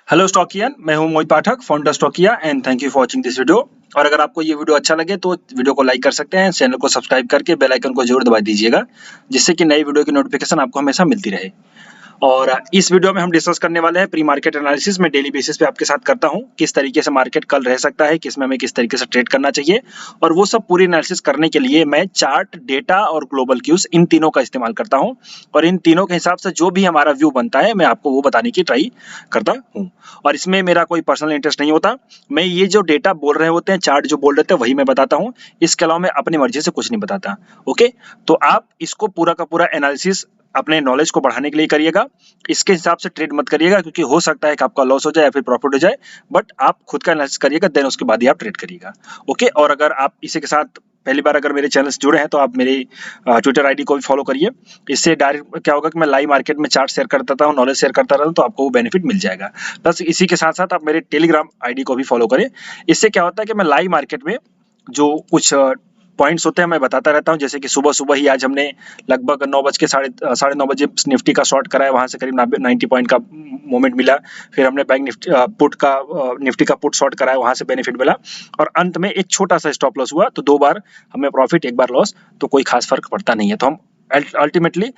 Hello Stockian, मैं हूं Mohit Pathak, founder Stockia and thank you for watching this video. और अगर आपको ये वीडियो अच्छा लगे तो वीडियो को लाइक कर सकते हैं, चैनल को सब्सक्राइब करके बेल आइकन को जरूर दबा दीजिएगा, जिससे कि नई वीडियो की नोटिफिकेशन आपको हमेशा मिलती रहे। और इस वीडियो में हम डिस्कस करने वाले हैं प्री मार्केट एनालिसिस। मैं डेली बेसिस पे आपके साथ करता हूं, किस तरीके से मार्केट कल रह सकता है, किसमें हमें किस तरीके से ट्रेड करना चाहिए। और वो सब पूरी एनालिसिस करने के लिए मैं चार्ट, डेटा और ग्लोबल क्यूज इन तीनों का इस्तेमाल करता हूं। और इन तीनों के हिसाब से जो भी हमारा व्यू बनता है मैं आपको वो बताने की ट्राई करता हूँ। और इसमें मेरा कोई पर्सनल इंटरेस्ट नहीं होता। मैं ये जो डेटा बोल रहे होते हैं, चार्ट जो बोल रहे थे वही मैं बताता हूँ। इसके अलावा मैं अपनी मर्जी से कुछ नहीं बताता। ओके, तो आप इसको पूरा का पूरा एनालिसिस अपने नॉलेज को बढ़ाने के लिए करिएगा। इसके हिसाब से ट्रेड मत करिएगा, क्योंकि हो सकता है कि आपका लॉस हो जाए या फिर प्रॉफिट हो जाए। बट आप खुद का एनालिसिस करिएगा, देन उसके बाद ही आप ट्रेड करिएगा। ओके, और अगर आप इसी के साथ पहली बार अगर मेरे चैनल से जुड़े हैं तो आप मेरी ट्विटर आईडी को भी फॉलो करिए। इससे डायरेक्ट क्या होगा कि मैं लाइव मार्केट में चार्ट शेयर करता हूँ, नॉलेज शेयर करता रहता हूँ, तो आपको वो बेनिफिट मिल जाएगा। प्लस इसी के साथ साथ आप मेरे टेलीग्राम आईडी को भी फॉलो करें। इससे क्या होता है कि मैं लाइव मार्केट में जो कुछ पॉइंट्स होते हैं मैं बताता रहता हूँ। जैसे कि सुबह सुबह ही आज हमने लगभग 9 बज के साढ़े 9 बजे निफ्टी का शॉर्ट कराया, वहां से करीब 90 पॉइंट का मूवमेंट मिला। फिर हमने बैंक निफ्टी निफ्टी का पुट शॉर्ट कराया, वहां से बेनिफिट मिला। और अंत में एक छोटा सा स्टॉप लॉस हुआ, तो 2 बार हमें प्रॉफिट, 1 बार लॉस, तो कोई खास फर्क पड़ता नहीं है। तो हम अल्टीमेटली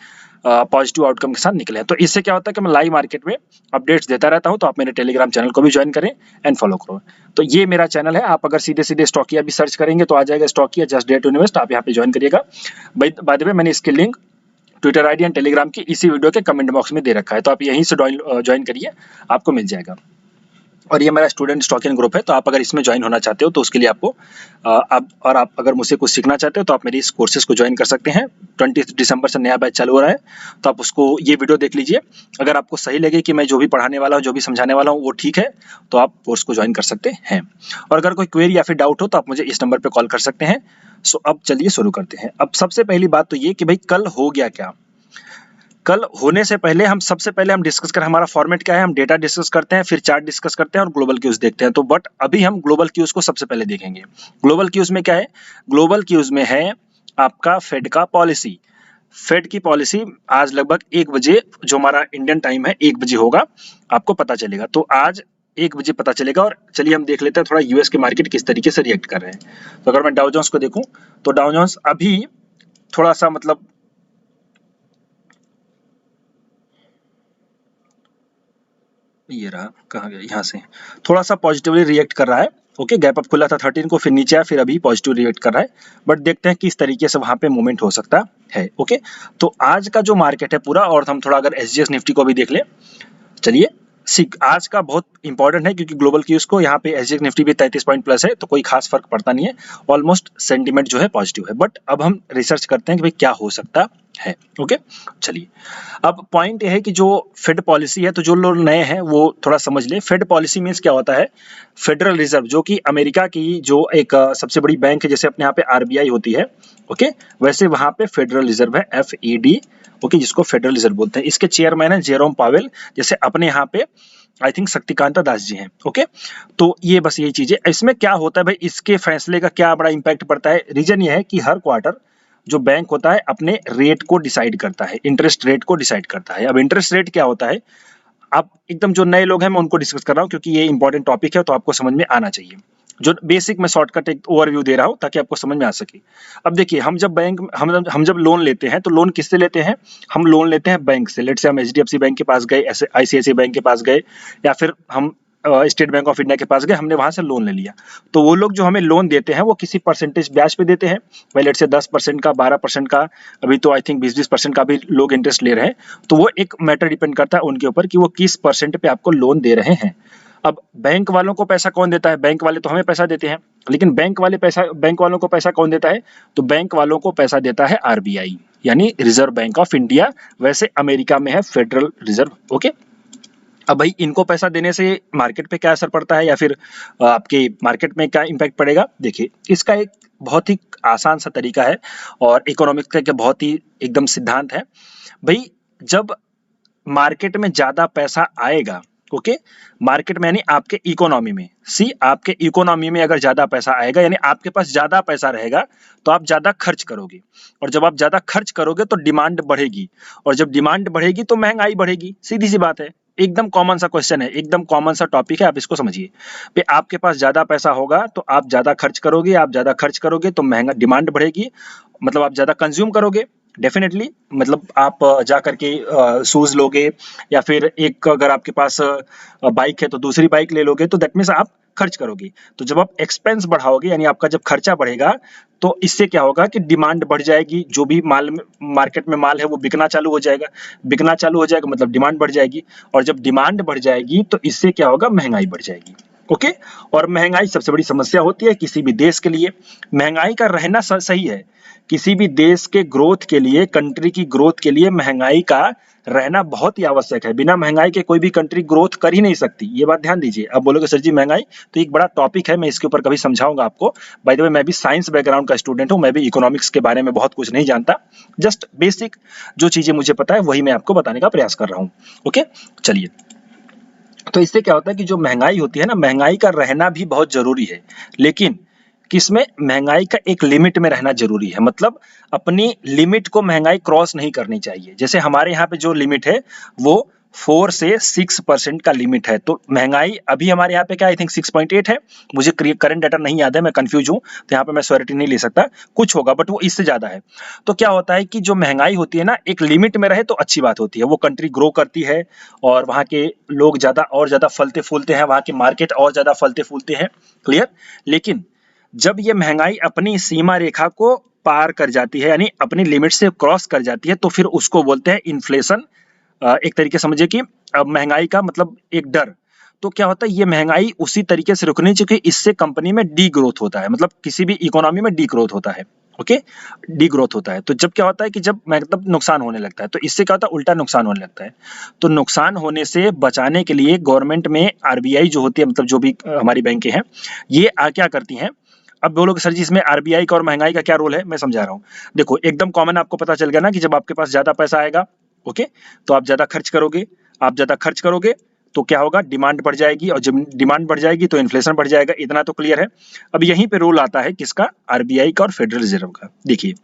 पॉजिटिव आउटकम के साथ निकले हैं। तो इससे क्या होता है कि मैं लाइव मार्केट में अपडेट्स देता रहता हूँ। तो आप मेरे टेलीग्राम चैनल को भी ज्वाइन करें एंड फॉलो करो। तो ये मेरा चैनल है। आप अगर सीधे सीधे स्टॉकिया भी सर्च करेंगे तो आ जाएगा, Stockia just dare to invest, आप यहाँ पे ज्वाइन करिएगा। बाय द वे, मैंने इसकी link Twitter ID and Telegram की इसी वीडियो के कमेंट बॉक्स में दे रखा है, तो आप यहीं से ज्वाइन करिए, आपको मिल जाएगा। और ये मेरा स्टूडेंट स्टॉकियन ग्रुप है, तो आप अगर इसमें ज्वाइन होना चाहते हो तो उसके लिए आपको आप अगर मुझसे कुछ सीखना चाहते हो तो आप मेरी इस कोर्सेज को ज्वाइन कर सकते हैं। 20 दिसंबर से नया बैच चालू हो रहा है, तो आप उसको ये वीडियो देख लीजिए। अगर आपको सही लगे कि मैं जो भी पढ़ाने वाला हूँ, जो भी समझाने वाला हूँ वो ठीक है, तो आप कोर्स को ज्वाइन कर सकते हैं। और अगर कोई क्वेरी या फिर डाउट हो तो आप मुझे इस नंबर पर कॉल कर सकते हैं। सो अब चलिए शुरू करते हैं। अब सबसे पहली बात तो ये कि भाई कल हो गया क्या। कल होने से पहले सबसे पहले हम डिस्कस करें हमारा फॉर्मेट क्या है। हम डेटा डिस्कस करते हैं, फिर चार्ट डिस्कस करते हैं और ग्लोबल क्यूज देखते हैं। तो बट अभी हम ग्लोबल क्यूज को सबसे पहले देखेंगे। ग्लोबल क्यूज में क्या है? ग्लोबल क्यूज में है आपका फेड का पॉलिसी। फेड की पॉलिसी आज लगभग 1 बजे, जो हमारा इंडियन टाइम है 1 बजे होगा, आपको पता चलेगा। तो आज 1 बजे पता चलेगा। और चलिए हम देख लेते हैं थोड़ा यूएस के मार्केट किस तरीके से रिएक्ट कर रहे हैं। तो अगर मैं डाउ जोन्स को देखूं तो डाउ जोन्स अभी थोड़ा सा मतलब ये रहा, कहाँ गया, यहाँ से थोड़ा सा पॉजिटिवली रिएक्ट कर रहा है। ओके, गैप अप खुला था 13 को, फिर नीचे आया, फिर अभी पॉजिटिव रिएक्ट कर रहा है। बट देखते हैं किस तरीके से वहां पे मूवमेंट हो सकता है। ओके, तो आज का जो मार्केट है पूरा, और हम थोड़ा अगर एसजीएक्स निफ्टी को भी देख ले, चलिए आज का बहुत इंपॉर्टेंट है, क्योंकि ग्लोबल क्यूज को यहाँ पे एसजीएक्स निफ्टी भी 33 पॉइंट प्लस है, तो कोई खास फर्क पड़ता नहीं है। ऑलमोस्ट सेंटीमेंट जो है पॉजिटिव है। बट अब हम रिसर्च करते हैं कि भाई क्या हो सकता है। ओके, चलिए अब पॉइंट यह है कि जो फेड पॉलिसी है, तो जो लोग नए हैं वो थोड़ा समझ ले। फेड पॉलिसी मीन्स क्या होता है? फेडरल रिजर्व, जो कि अमेरिका की जो एक सबसे बड़ी बैंक है, जैसे अपने यहाँ पे आरबीआई होती है, ओके, वैसे वहां पे फेडरल रिजर्व है, FED, ओके, जिसको फेडरल रिजर्व बोलते हैं। इसके चेयरमैन है जेरोम पावेल, जैसे अपने यहाँ पे आई थिंक शक्तिकांता दास जी हैं। ओके, तो ये बस यही चीज है। इसमें क्या होता है भाई, इसके फैसले का क्या बड़ा इंपैक्ट पड़ता है? रीजन ये है कि हर क्वार्टर जो बैंक होता है अपने रेट को डिसाइड करता है, इंटरेस्ट रेट को डिसाइड करता है। अब इंटरेस्ट रेट क्या होता है, आप एकदम जो नए लोग हैं मैं उनको डिस्कस कर रहा हूँ, क्योंकि ये इंपॉर्टेंट टॉपिक है, तो आपको समझ में आना चाहिए। जो बेसिक मैं शॉर्टकट एक ओवरव्यू दे रहा हूँ ताकि आपको समझ में आ सके। अब देखिए, हम जब लोन लेते हैं तो लोन किससे लेते हैं? हम लोन लेते हैं बैंक से। लेट से हम एचडीएफसी बैंक के पास गए, ऐसे आईसीआईसीआई बैंक के पास गए, या फिर हम स्टेट बैंक ऑफ इंडिया के पास गए, हमने वहां से लोन ले लिया। तो वो लोग जो हमें लोन देते हैं वो किसी परसेंटेज ब्याज पे देते हैं। भाई लेट से 10% का, 12% का, अभी तो आई थिंक 20% का भी लोग इंटरेस्ट ले रहे हैं। तो वो एक मैटर डिपेंड करता है उनके ऊपर कि वो किस परसेंट पे आपको लोन दे रहे हैं। अब बैंक वालों को पैसा कौन देता है? बैंक वाले तो हमें पैसा देते हैं, लेकिन बैंक वालों को पैसा कौन देता है? तो बैंक वालों को पैसा देता है आरबीआई, यानी रिजर्व बैंक ऑफ इंडिया। वैसे अमेरिका में है फेडरल रिजर्व। ओके, अब भाई इनको पैसा देने से मार्केट पे क्या असर पड़ता है, या फिर आपके मार्केट में क्या इम्पैक्ट पड़ेगा? देखिए, इसका एक बहुत ही आसान सा तरीका है, और इकोनॉमिक्स का बहुत ही एकदम सिद्धांत है। भाई जब मार्केट में ज्यादा पैसा आएगा, ओके, मार्केट में यानी आपके इकोनॉमी में, आपके इकोनॉमी में अगर ज्यादा पैसा आएगा, यानी आपके पास ज्यादा पैसा रहेगा, तो आप ज्यादा खर्च करोगे। और जब आप ज्यादा खर्च करोगे तो डिमांड बढ़ेगी, और जब डिमांड बढ़ेगी तो महंगाई बढ़ेगी। सीधी सी बात है, एकदम कॉमन सा क्वेश्चन है, एकदम कॉमन सा टॉपिक है, आप इसको समझिए। पे आपके पास ज्यादा पैसा होगा तो आप ज्यादा खर्च करोगे, आप ज्यादा खर्च करोगे तो महंगा डिमांड बढ़ेगी, मतलब आप ज्यादा कंज्यूम करोगे डेफिनेटली। मतलब आप जा करके शूज लोगे, या फिर एक अगर आपके पास बाइक है तो दूसरी बाइक ले लोगे, तो दैट मीन्स आप खर्च करोगे। तो जब आप एक्सपेंस बढ़ाओगे, यानी आपका जब खर्चा बढ़ेगा, तो इससे क्या होगा कि डिमांड बढ़ जाएगी, जो भी माल मार्केट में माल है वो बिकना चालू हो जाएगा, बिकना चालू हो जाएगा मतलब डिमांड बढ़ जाएगी, और जब डिमांड बढ़ जाएगी तो इससे क्या होगा, महंगाई बढ़ जाएगी। ओके, और महंगाई सबसे बड़ी समस्या होती है किसी भी देश के लिए। महंगाई का रहना सही है, किसी भी देश के ग्रोथ के लिए, कंट्री की ग्रोथ के लिए महंगाई का रहना बहुत ही आवश्यक है। बिना महंगाई के कोई भी कंट्री ग्रोथ कर ही नहीं सकती, ये बात ध्यान दीजिए। अब बोलोगे सर जी महंगाई तो एक बड़ा टॉपिक है, मैं इसके ऊपर कभी समझाऊंगा आपको। बाय द वे मैं भी साइंस बैकग्राउंड का स्टूडेंट हूं, मैं भी इकोनॉमिक्स के बारे में बहुत कुछ नहीं जानता, जस्ट बेसिक जो चीजें मुझे पता है वही मैं आपको बताने का प्रयास कर रहा हूँ। ओके, चलिए। तो इससे क्या होता है कि जो महंगाई होती है ना, महंगाई का रहना भी बहुत जरूरी है, लेकिन किसमें, महंगाई का एक लिमिट में रहना जरूरी है। मतलब अपनी लिमिट को महंगाई क्रॉस नहीं करनी चाहिए। जैसे हमारे यहाँ पे जो लिमिट है वो 4 से 6% का लिमिट है, तो महंगाई अभी हमारे यहाँ पे क्या, आई थिंक 6.8 है, मुझे करंट डाटा नहीं याद है, मैं कंफ्यूज हूँ, तो यहाँ पे मैं श्योरिटी नहीं ले सकता, कुछ होगा बट वो इससे ज्यादा है। तो क्या होता है कि जो महंगाई होती है ना, एक लिमिट में रहे तो अच्छी बात होती है, वो कंट्री ग्रो करती है और वहाँ के लोग ज्यादा और ज्यादा फलते फूलते हैं, वहाँ के मार्केट और ज्यादा फलते फूलते हैं, क्लियर। लेकिन जब ये महंगाई अपनी सीमा रेखा को पार कर जाती है, यानी अपनी लिमिट से क्रॉस कर जाती है, तो फिर उसको बोलते हैं इन्फ्लेशन। एक तरीके समझिए कि महंगाई का मतलब एक डर। तो क्या होता है, ये महंगाई उसी तरीके से रुकनी चाहिए, इससे कंपनी में डी ग्रोथ होता है, मतलब किसी भी इकोनॉमी में डी ग्रोथ होता है। ओके, डी ग्रोथ होता है। तो जब क्या होता है कि जब मतलब नुकसान होने लगता है, तो इससे क्या होता है, उल्टा नुकसान होने लगता है। तो नुकसान होने से बचाने के लिए गवर्नमेंट में आरबीआई जो होती है, मतलब जो भी हमारी बैंकें हैं, ये क्या करती हैं। अब बोलोगे सर जी इसमें आरबीआई का और महंगाई का क्या रोल है, मैं समझा रहा हूँ। देखो एकदम कॉमन आपको पता चल गया ना कि जब आपके पास ज्यादा पैसा आएगा, ओके, तो आप ज्यादा खर्च करोगे, आप ज्यादा खर्च करोगे तो क्या होगा, डिमांड बढ़ जाएगी, और जब डिमांड बढ़ जाएगी तो इन्फ्लेशन बढ़ जाएगा, इतना तो क्लियर है। अब यहीं पे रोल आता है किसका, आरबीआई का और फेडरल रिजर्व का। देखिए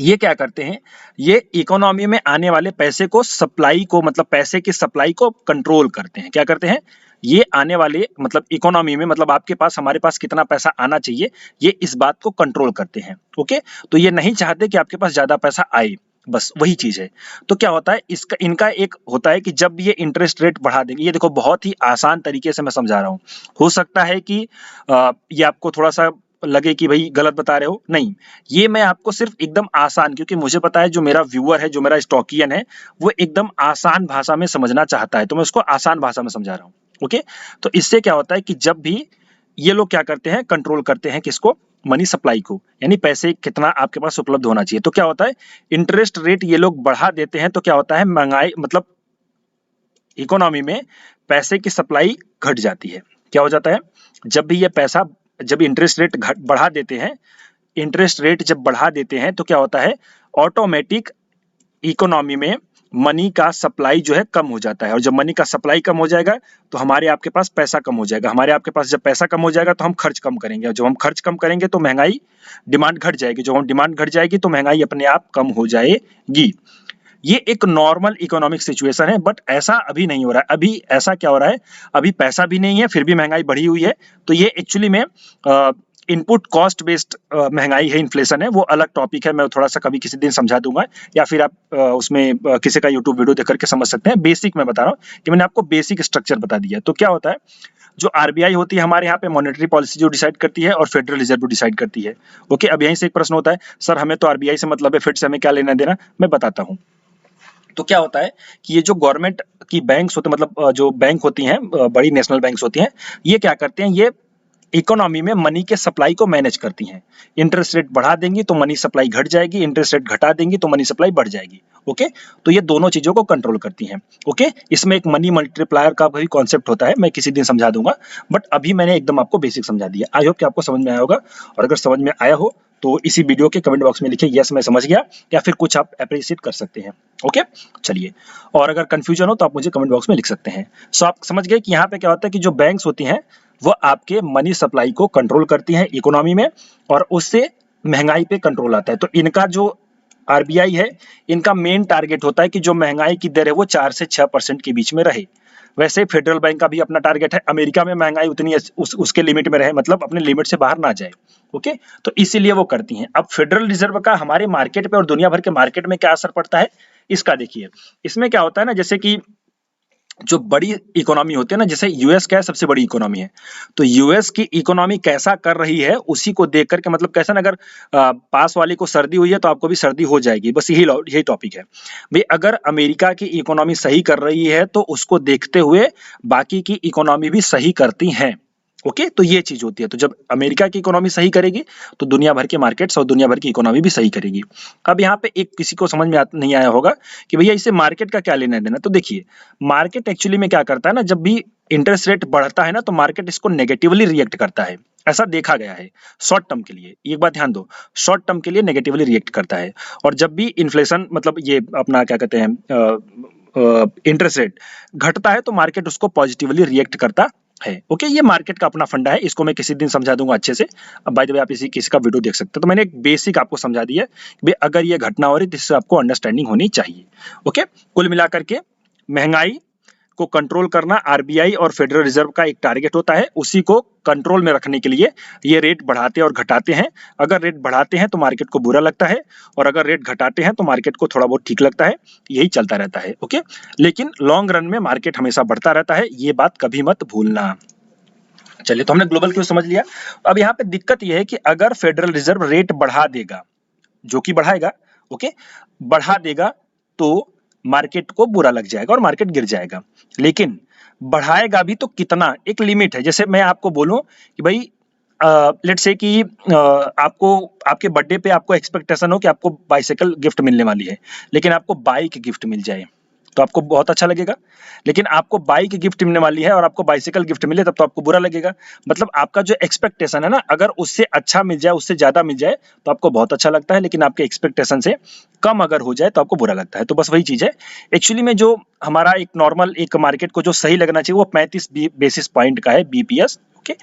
ये क्या करते हैं, ये इकोनॉमी में आने वाले पैसे को, सप्लाई को, मतलब पैसे की सप्लाई को कंट्रोल करते हैं। क्या करते हैं, ये आने वाले मतलब इकोनॉमी में, मतलब आपके पास, हमारे पास कितना पैसा आना चाहिए, ये इस बात को कंट्रोल करते हैं। ओके, तो ये नहीं चाहते कि आपके पास ज्यादा पैसा आए, बस वही चीज है। तो क्या होता है, इसका इनका एक होता है कि जब ये इंटरेस्ट रेट बढ़ा देंगे, ये देखो बहुत ही आसान तरीके से मैं समझा रहा हूँ। हो सकता है कि ये आपको थोड़ा सा लगे कि भाई गलत बता रहे हो, नहीं, ये मैं आपको सिर्फ एकदम आसान, क्योंकि मुझे पता है जो मेरा व्यूअर है, जो मेरा स्टॉकियन है, वो एकदम आसान भाषा में समझना चाहता है, तो मैं उसको आसान भाषा में समझा रहा हूँ। ओके, तो इससे क्या होता है कि जब भी ये लोग क्या करते हैं, कंट्रोल करते हैं किसको, मनी सप्लाई को, यानी पैसे कितना आपके पास उपलब्ध होना चाहिए। तो क्या होता है, इंटरेस्ट रेट ये लोग बढ़ा देते हैं, तो क्या होता है, महंगाई मतलब इकोनॉमी में पैसे की सप्लाई घट जाती है। क्या हो जाता है, जब भी ये पैसा, जब इंटरेस्ट रेट बढ़ा देते हैं, इंटरेस्ट रेट जब बढ़ा देते हैं तो क्या होता है, ऑटोमेटिक इकोनॉमी में मनी का सप्लाई जो है कम हो जाता है, और जब मनी का सप्लाई कम हो जाएगा तो हमारे आपके पास पैसा कम हो जाएगा, हमारे आपके पास जब पैसा कम हो जाएगा तो हम खर्च कम करेंगे, और जब हम खर्च कम करेंगे तो महंगाई, डिमांड घट जाएगी, जब हम डिमांड घट जाएगी तो महंगाई अपने आप कम हो जाएगी। ये एक नॉर्मल इकोनॉमिक सिचुएशन है, बट ऐसा अभी नहीं हो रहा है। अभी ऐसा क्या हो रहा है, अभी पैसा भी नहीं है फिर भी महंगाई बढ़ी हुई है। तो ये एक्चुअली में इनपुट कॉस्ट बेस्ड महंगाई है, इन्फ्लेशन है, वो अलग टॉपिक है, मैं थोड़ा सा कभी किसी दिन समझा दूंगा, या फिर आप उसमें किसी का यूट्यूब वीडियो देख करके समझ सकते हैं। बेसिक मैं बता रहा हूँ कि मैंने आपको बेसिक स्ट्रक्चर बता दिया। तो क्या होता है, जो आरबीआई होती है हमारे यहाँ पे, मॉनेटरी पॉलिसी जो डिसाइड करती है, और फेडरल रिजर्व डिसाइड करती है। ओके, अब यहीं से एक प्रश्न होता है, सर हमें तो आरबीआई से मतलब है, फेड से हमें क्या लेना देना, मैं बताता हूँ। तो क्या होता है कि ये जो गवर्नमेंट की बैंक्स होते हैं, मतलब जो बैंक होती हैं, बड़ी नेशनल बैंक्स होती हैं, ये क्या करते हैं, ये इकोनॉमी में मनी के सप्लाई को मैनेज करती हैं। इंटरेस्ट रेट बढ़ा देंगी तो मनी सप्लाई घट जाएगी, इंटरेस्ट रेट घटा देंगी तो मनी सप्लाई बढ़ जाएगी। ओके, तो ये दोनों चीजों को कंट्रोल करती हैं। ओके, इसमें एक मनी मल्टीप्लायर का भी कॉन्सेप्ट होता है, मैं किसी दिन समझा दूंगा, बट अभी मैंने एकदम आपको बेसिक समझा दिया। आई होप कि आपको समझ में आया होगा, और अगर समझ में आया हो तो इसी वीडियो के कमेंट बॉक्स में लिखिए यस मैं समझ गया, या फिर कुछ आप अप्रिशिएट कर सकते हैं। ओके, चलिए, और अगर कंफ्यूजन हो तो आप मुझे कमेंट बॉक्स में लिख सकते हैं। सो आप समझ गए कि यहाँ पे क्या होता है कि जो बैंक्स होती हैं वो आपके मनी सप्लाई को कंट्रोल करती हैं इकोनॉमी में, और उससे महंगाई पे कंट्रोल आता है। तो इनका जो आरबीआई है, इनका मेन टारगेट होता है कि जो महंगाई की दर है वो 4 से 6% के बीच में रहे। वैसे फेडरल बैंक का भी अपना टारगेट है अमेरिका में महंगाई उतनी उसके लिमिट में रहे, मतलब अपने लिमिट से बाहर ना जाए। ओके, तो इसीलिए वो करती हैं। अब फेडरल रिजर्व का हमारे मार्केट पे और दुनिया भर के मार्केट में क्या असर पड़ता है इसका देखिए। इसमें क्या होता है ना, जैसे कि जो बड़ी इकोनॉमी होती है ना, जैसे यूएस क्या है, सबसे बड़ी इकोनॉमी है, तो यूएस की इकोनॉमी कैसा कर रही है उसी को देख करके, मतलब कैसा ना, अगर पास वाले को सर्दी हुई है तो आपको भी सर्दी हो जाएगी, बस यही टॉपिक है भाई। अगर अमेरिका की इकोनॉमी सही कर रही है तो उसको देखते हुए बाकी की इकोनॉमी भी सही करती हैं। ओके, तो ये चीज होती है। तो जब अमेरिका की इकोनॉमी सही करेगी तो दुनिया भर के मार्केट्स और दुनिया भर की इकोनॉमी भी सही करेगी। अब यहाँ पे एक किसी को समझ में नहीं आया होगा कि भैया इससे मार्केट का क्या लेना देना। तो देखिए, मार्केट एक्चुअली में क्या करता है ना, जब भी इंटरेस्ट रेट बढ़ता है ना तो मार्केट इसको नेगेटिवली रिएक्ट करता है, ऐसा देखा गया है। शॉर्ट टर्म के लिए एक बात ध्यान दो, शॉर्ट टर्म के लिए नेगेटिवली रिएक्ट करता है। और जब भी इन्फ्लेशन, मतलब ये अपना क्या कहते हैं, इंटरेस्ट रेट घटता है तो मार्केट उसको पॉजिटिवली रिएक्ट करता है। ओके, ये मार्केट का अपना फंडा है, इसको मैं किसी दिन समझा दूंगा अच्छे से। अब बाय द वे आप किसी का वीडियो देख सकते हो। तो मैंने एक बेसिक आपको समझा दिया है, अगर ये घटना हो रही है तो इससे आपको अंडरस्टैंडिंग होनी चाहिए। ओके, कुल मिलाकर के महंगाई को कंट्रोल करना आरबीआई और फेडरल रिजर्व का एक टारगेट होता है, उसी को कंट्रोल में रखने के लिए ये रेट बढ़ाते और घटाते हैं। अगर रेट बढ़ाते हैं तो मार्केट को बुरा लगता है, और अगर रेट घटाते हैं तो मार्केट को थोड़ा बहुत ठीक लगता है। यही चलता रहता है। ओके, लेकिन लॉन्ग रन में मार्केट हमेशा बढ़ता रहता है, ये बात कभी मत भूलना। चलिए, तो हमने ग्लोबल क्यों समझ लिया। अब यहाँ पे दिक्कत यह है कि अगर फेडरल रिजर्व रेट बढ़ा देगा, जो कि बढ़ाएगा, ओके, बढ़ा देगा तो मार्केट को बुरा लग जाएगा और मार्केट गिर जाएगा। लेकिन बढ़ाएगा भी तो कितना, एक लिमिट है। जैसे मैं आपको बोलूं कि भाई लेट्स से कि आपको आपके बर्थडे पे आपको एक्सपेक्टेशन हो कि आपको बाइसाइकिल गिफ्ट मिलने वाली है, लेकिन आपको बाइक गिफ्ट मिल जाए तो आपको बहुत अच्छा लगेगा। लेकिन आपको बाइक गिफ्ट मिलने वाली है और आपको बाइसाइकिल गिफ्ट मिले तब तो आपको बुरा लगेगा। मतलब आपका जो एक्सपेक्टेशन है ना, अगर उससे अच्छा मिल जाए, उससे ज्यादा मिल जाए तो आपको बहुत अच्छा लगता है, लेकिन आपके एक्सपेक्टेशन से कम अगर हो जाए तो आपको बुरा लगता है। तो बस वही चीज है एक्चुअली में। जो हमारा एक नॉर्मल एक मार्केट को जो सही लगना चाहिए वो 35 बेसिस पॉइंट का है, बीपीएस। ओके,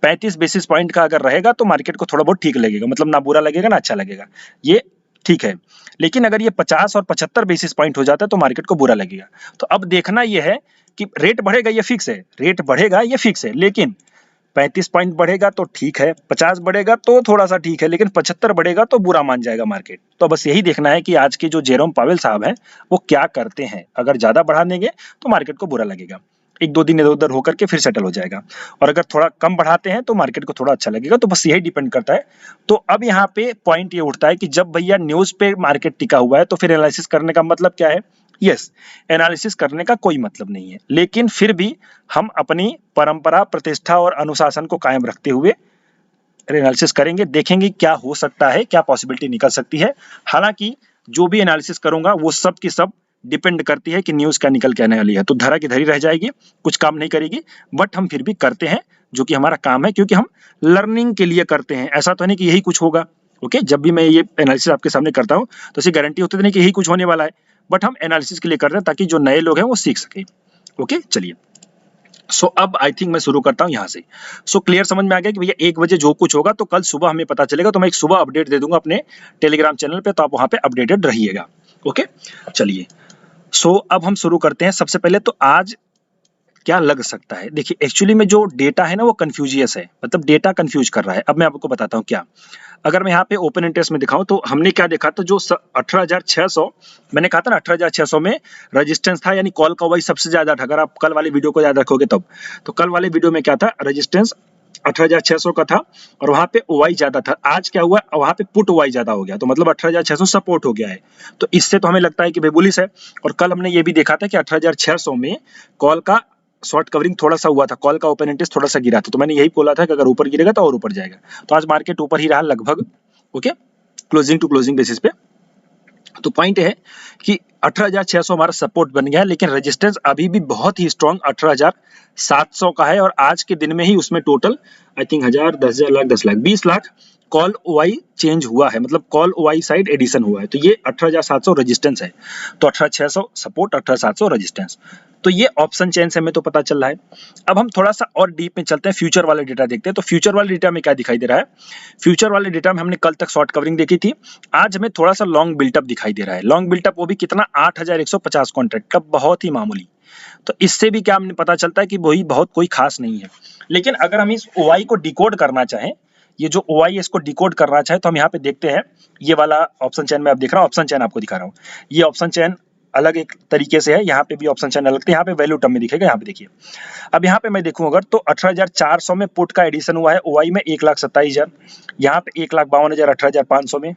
35 बेसिस पॉइंट का अगर रहेगा तो मार्केट को थोड़ा बहुत ठीक लगेगा, मतलब ना बुरा लगेगा ना अच्छा लगेगा, ये ठीक है। लेकिन अगर ये 50 और 75 बेसिस पॉइंट हो जाता है तो मार्केट को बुरा लगेगा। तो अब देखना ये है कि रेट बढ़ेगा ये फिक्स है, रेट बढ़ेगा ये फिक्स है, लेकिन 35 पॉइंट बढ़ेगा तो ठीक है, 50 बढ़ेगा तो थोड़ा सा ठीक है, लेकिन 75 बढ़ेगा तो बुरा मान जाएगा मार्केट। तो बस यही देखना है कि आज के जो जेरोम पावेल साहब हैं वो क्या करते हैं। अगर ज्यादा बढ़ा देंगे तो मार्केट को बुरा लगेगा, एक दो दिन इधर उधर होकर के फिर सेटल हो जाएगा, और अगर थोड़ा कम बढ़ाते हैं तो मार्केट को थोड़ा अच्छा लगेगा। तो बस यही डिपेंड करता है। तो अब यहाँ पे पॉइंट ये उठता है कि जब भैया न्यूज पे मार्केट टिका हुआ है तो फिर एनालिसिस करने का मतलब क्या है। यस, एनालिसिस करने का कोई मतलब नहीं है, लेकिन फिर भी हम अपनी परंपरा, प्रतिष्ठा और अनुशासन को कायम रखते हुए एनालिसिस करेंगे, देखेंगे क्या हो सकता है, क्या पॉसिबिलिटी निकल सकती है। हालांकि जो भी एनालिसिस करूंगा वो सब की सब डिपेंड करती है कि न्यूज क्या निकल के आने वाली है। तो धरा की धरी रह जाएगी, कुछ काम नहीं करेगी, बट हम फिर भी करते हैं जो कि हमारा काम है, क्योंकि हम लर्निंग के लिए करते हैं। ऐसा तो नहीं कि यही कुछ होगा। ओके, जब भी मैं ये एनालिसिस आपके सामने करता हूँ तो ऐसी गारंटी होती नहीं कि यही कुछ होने वाला है, बट हम एनालिसिस के लिए करते हैं ताकि जो नए लोग हैं वो सीख सके। ओके, चलिए। सो अब आई थिंक मैं शुरू करता हूं यहां से। सो क्लियर समझ में आ गया कि भैया 1 बजे जो कुछ होगा तो कल सुबह हमें पता चलेगा। तो मैं एक सुबह अपडेट दे दूंगा अपने टेलीग्राम चैनल पे, तो आप वहां पे अपडेटेड रहिएगा। ओके, चलिए। सो अब हम शुरू करते हैं। सबसे पहले तो आज क्या लग सकता है, देखिए एक्चुअली में जो डेटा है ना वो कंफ्यूजियस है, मतलब डेटा कंफ्यूज कर रहा है। अब मैं आपको बताता हूँ क्या। अगर मैं यहाँ पे ओपन इंटरेस्ट में दिखाऊं तो हमने क्या देखा, तो जो 18,600 मैंने कहा था ना, 18,600 में रेजिस्टेंस था, यानी कॉल का वही सबसे ज्यादा था। अगर आप कल वाले वीडियो को याद रखोगे तब, तो कल वाले वीडियो में क्या था, रेजिस्टेंस 18,600 का था और वहां पे ओवाई ज्यादा था। आज क्या हुआ, वहां पे पुट ओवाई ज्यादा हो गया, तो मतलब 18,600 सपोर्ट हो गया है। तो इससे तो हमें लगता है कि भाई बुलिश है। और कल हमने ये भी देखा था कि 18,600 में कॉल का शॉर्ट कवरिंग थोड़ा सा हुआ था, कॉल का ओपन इंटरेस्ट थोड़ा सा गिरा था। तो मैंने यही बोला था कि अगर ऊपर गिरेगा तो और ऊपर जाएगा। तो आज मार्केट ऊपर ही रहा लगभग। Okay, closing to closing basis पे। तो पॉइंट है कि 18,600 हमारा सपोर्ट बन गया है, लेकिन रेजिस्टेंस अभी भी बहुत ही स्ट्रॉन्ग 18,700 का है। और आज के दिन में ही उसमें total I think 1000, 10,000, lakh, 10 lakh, 20 lakh call OI change हुआ है, मतलब कॉल ओआई साइड एडिशन हुआ है। तो ये 18,700 रेजिस्टेंस है। तो 18,600 सपोर्ट, 18,700 रेजिस्टेंस। तो ये ऑप्शन चेन से हमें तो पता चल रहा है। अब हम थोड़ा सा और डीप में चलते हैं, फ्यूचर वाले डेटा देखते हैं। तो फ्यूचर वाले डेटा में क्या दिखाई दे रहा है, फ्यूचर वाले डेटा में हमने कल तक शॉर्ट कवरिंग देखी थी, आज हमें थोड़ा सा लॉन्ग बिल्टअप दिखाई दे रहा है। लॉन्ग बिल्टअप वो भी कितना, 8150 कॉन्ट्रैक्ट का, बहुत ही मामूली। तो इससे भी क्या हमें पता चलता है कि वही बहुत कोई खास नहीं है। लेकिन अगर हम इस ओआई को डिकोड करना चाहें, ये जो ओआई है इसको डिकोड करना चाहे, तो हम यहाँ पे देखते हैं, ये वाला ऑप्शन चेन में आप देख रहा हूँ, ऑप्शन चेन आपको दिखा रहा हूँ। ये ऑप्शन चेन अलग एक तरीके से है, यहाँ पे भी ऑप्शन चैनल लगते हैं, यहाँ पे वैल्यू टर्म में दिखेगा, यहाँ पे देखिए। अब यहाँ पे मैं देखूं अगर, तो 18,400 में पुट का एडिशन हुआ है ओआई में 1,27,000, यहाँ पे 1,52,000 18,500 में,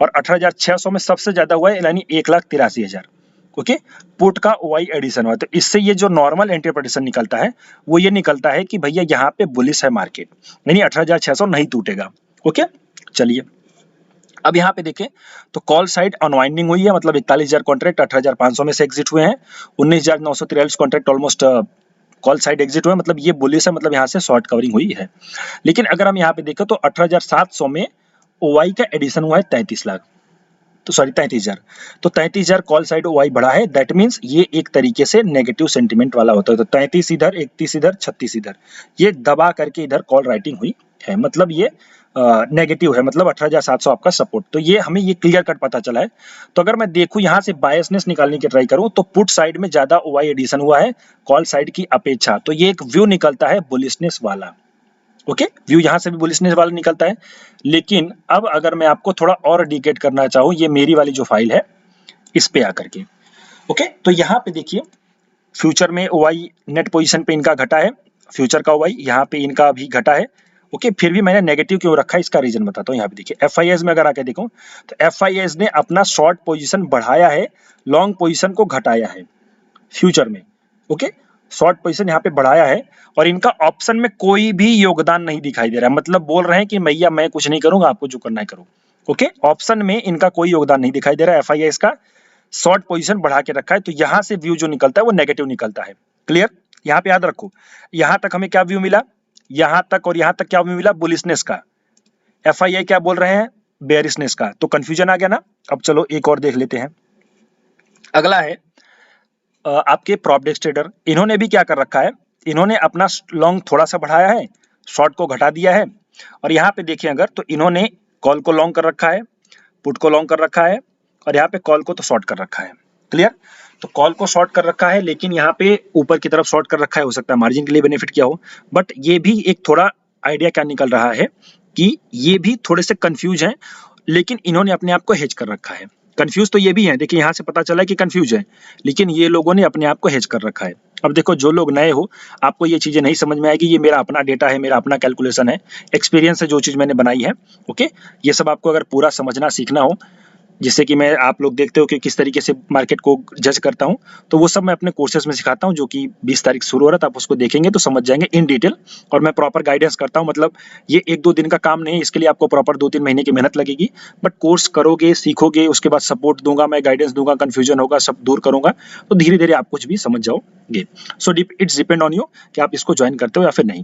और 18,600 में सबसे ज्यादा हुआ है, यानी 1,83,000। ओके, पुट का ओआई एडिशन हुआ है। तो इससे ये जो नॉर्मल इंटरप्रिटेशन निकलता है वो ये निकलता है कि भैया यहाँ पे बुलिश है मार्केट, यानी 18,600 नहीं टूटेगा। ओके, चलिए अब यहाँ पे देखें तो कॉल साइड अनवाइंडिंग हुई है, मतलब 41,000 कॉन्ट्रैक्ट 18,500 में से एग्जिट हुए हैं, 19,943 contract almost call side exit हुए, मतलब ये बुलिश है, मतलब यहाँ से शॉर्ट कवरिंग हुई है। लेकिन अगर हम यहाँ पे देखें तो 18,700 में ओआई का एडिशन हुआ है 33 लाख, तो सॉरी 33,000, तो 33,000 कॉल साइड ओआई बढ़ा है। दैट मीन्स ये एक तरीके से नेगेटिव सेंटीमेंट वाला होता है। तो 33 इधर, 31 इधर, 36 इधर, ये दबा करके इधर कॉल राइटिंग हुई है, मतलब ये नेगेटिव है, मतलब 18,700 आपका सपोर्ट। तो ये हमें ये क्लियर कट पता चला है। तो अगर मैं देखूं यहाँ से बायसनेस निकालने की ट्राई करूं, तो पुट साइड में ज्यादा ओआई एडिशन हुआ है कॉल साइड की अपेक्षा, तो ये एक व्यू निकलता है बुलिशनेस वाला। ओके, व्यू यहाँ से भी बुलिशनेस वाला निकलता है। लेकिन अब अगर मैं आपको थोड़ा और डिकेट करना चाहूँ, ये मेरी वाली जो फाइल है इस पे आकर के, ओके, तो यहाँ पे देखिए फ्यूचर में ओआई नेट पोजीशन पे इनका घटा है, फ्यूचर का ओआई यहाँ पे इनका भी घटा है। ओके, फिर भी मैंने नेगेटिव क्यों रखा है इसका रीजन बताता हूँ। यहाँ पे देखिए एफआईएस में अगर आके देखूं तो एफआईएस ने अपना शॉर्ट पोजीशन बढ़ाया है, लॉन्ग पोजीशन को घटाया है फ्यूचर में। ओके, शॉर्ट पोजीशन यहाँ पे बढ़ाया है और इनका ऑप्शन में कोई भी योगदान नहीं दिखाई दे रहा है, मतलब बोल रहे हैं कि भैया मैं कुछ नहीं करूंगा, आपको जो करना है करो। ओके, ऑप्शन में इनका कोई योगदान नहीं दिखाई दे रहा है, एफआईएस का शॉर्ट पोजीशन बढ़ा के रखा है, तो यहाँ से व्यू जो निकलता है वो नेगेटिव निकलता है। क्लियर, यहाँ पे याद रखो, यहाँ तक हमें क्या व्यू मिला, यहाँ तक और यहाँ तक क्या व्यू मिला, बुलिशनेस का। एफआईआई क्या बोल रहे हैं, बेयरिशनेस का। तो कंफ्यूजन आ गया ना। अब चलो एक और देख लेते हैं। अगला है आपके प्रॉपडेक्स ट्रेडर, इन्होंने भी क्या कर रखा है, इन्होंने अपना लॉन्ग थोड़ा सा बढ़ाया है, शॉर्ट को घटा दिया है, और यहाँ पे देखिए अगर, तो इन्होंने कॉल को लॉन्ग कर रखा है, पुट को लॉन्ग कर रखा है, और यहाँ पे कॉल को तो शॉर्ट कर रखा है। क्लियर, तो कॉल को शॉर्ट कर रखा है, लेकिन यहाँ पे ऊपर की तरफ शॉर्ट कर रखा है, हो सकता है मार्जिन के लिए बेनिफिट किया हो, बट ये भी एक थोड़ा आइडिया क्या निकल रहा है कि ये भी थोड़े से कंफ्यूज हैं, लेकिन इन्होंने अपने आप को हेज कर रखा है। कंफ्यूज तो ये भी है, देखिए यहाँ से पता चला कि कंफ्यूज है, लेकिन ये लोगों ने अपने आप को हेज कर रखा है। अब देखो जो लोग नए हो, आपको ये चीजें नहीं समझ में आएगी, ये मेरा अपना डेटा है, मेरा अपना कैलकुलेशन है, एक्सपीरियंस है जो चीज मैंने बनाई है। ओके, ये सब आपको अगर पूरा समझना सीखना हो, जिससे कि मैं, आप लोग देखते हो कि किस तरीके से मार्केट को जज करता हूं, तो वो सब मैं अपने कोर्सेज में सिखाता हूं, जो कि 20 तारीख शुरू हो रहा है, तो आप उसको देखेंगे तो समझ जाएंगे इन डिटेल। और मैं प्रॉपर गाइडेंस करता हूं, मतलब ये 1-2 दिन का काम नहीं है, इसके लिए आपको प्रॉपर 2-3 महीने की मेहनत लगेगी, बट कोर्स करोगे, सीखोगे, उसके बाद सपोर्ट दूंगा, मैं गाइडेंस दूंगा, कंफ्यूजन होगा सब दूर करूंगा, तो धीरे धीरे आप कुछ भी समझ जाओगे। So it's depend on you कि आप इसको ज्वाइन करते हो या फिर नहीं।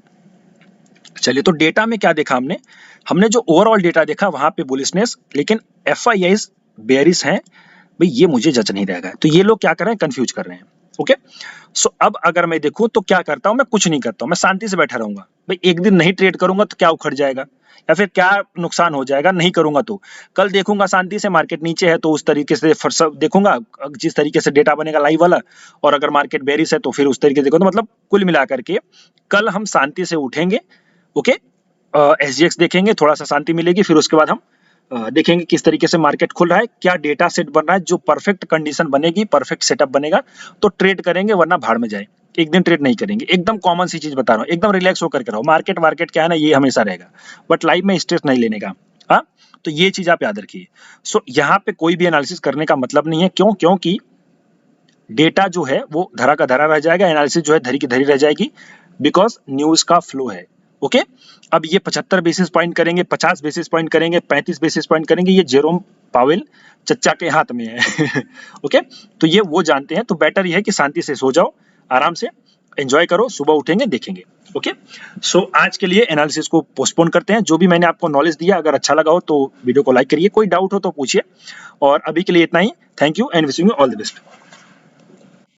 चलिए, तो डेटा में क्या देखा हमने जो ओवरऑल डेटा देखा वहां पे बुलिशनेस, लेकिन एफआईआईज बेयरिश हैं भाई, ये मुझे जज नहीं रहेगा। तो ये लोग क्या कर रहे हैं, कंफ्यूज कर रहे हैं। ओके, सो अब अगर मैं देखूं तो क्या करता हूं, मैं कुछ नहीं करता हूं, मैं शांति से बैठा रहूंगा भाई। एक दिन नहीं ट्रेड करूंगा तो क्या उखड़ जाएगा या फिर क्या नुकसान हो जाएगा, नहीं करूंगा तो कल देखूंगा शांति से मार्केट नीचे है तो उस तरीके से देखूंगा, जिस तरीके से डेटा बनेगा लाइव वाला, और अगर मार्केट बेयरिश है तो फिर उस तरीके से देखो। तो मतलब कुल मिलाकर के कल हम शांति से उठेंगे। ओके, एसजीएक्स देखेंगे, थोड़ा सा शांति मिलेगी, फिर उसके बाद हम देखेंगे किस तरीके से मार्केट खुल रहा है, क्या डेटा सेट बन रहा है, जो परफेक्ट कंडीशन बनेगी, परफेक्ट सेटअप बनेगा तो ट्रेड करेंगे, वरना भाड़ में जाए, एक दिन ट्रेड नहीं करेंगे। एकदम कॉमन सी चीज बता रहा हूँ, एकदम रिलैक्स होकर के रहो। मार्केट क्या है ना, ये हमेशा रहेगा, बट लाइफ में स्ट्रेस नहीं लेने का। हाँ, तो ये चीज आप याद रखिए। सो यहाँ पे कोई भी एनालिसिस करने का मतलब नहीं है, क्योंकि डेटा जो है वो धरा का धरा रह जाएगा, एनालिसिस जो है धरी की धरी रह जाएगी, बिकॉज न्यूज का फ्लो है। ओके, अब ये 75 बेसिस पॉइंट करेंगे, 50 बेसिस पॉइंट करेंगे, 35 बेसिस पॉइंट करेंगे, ये जेरोम पावेल चच्चा के हाथ में है। ओके, तो ये वो जानते हैं, तो बेटर ये है कि शांति से सो जाओ, आराम से एंजॉय करो, सुबह उठेंगे देखेंगे। ओके, सो आज के लिए एनालिसिस को पोस्टपोन करते हैं। जो भी मैंने आपको नॉलेज दिया, अगर अच्छा लगा हो तो वीडियो को लाइक करिए, कोई डाउट हो तो पूछिए, और अभी के लिए इतना ही। Thank you and wishing you all the best.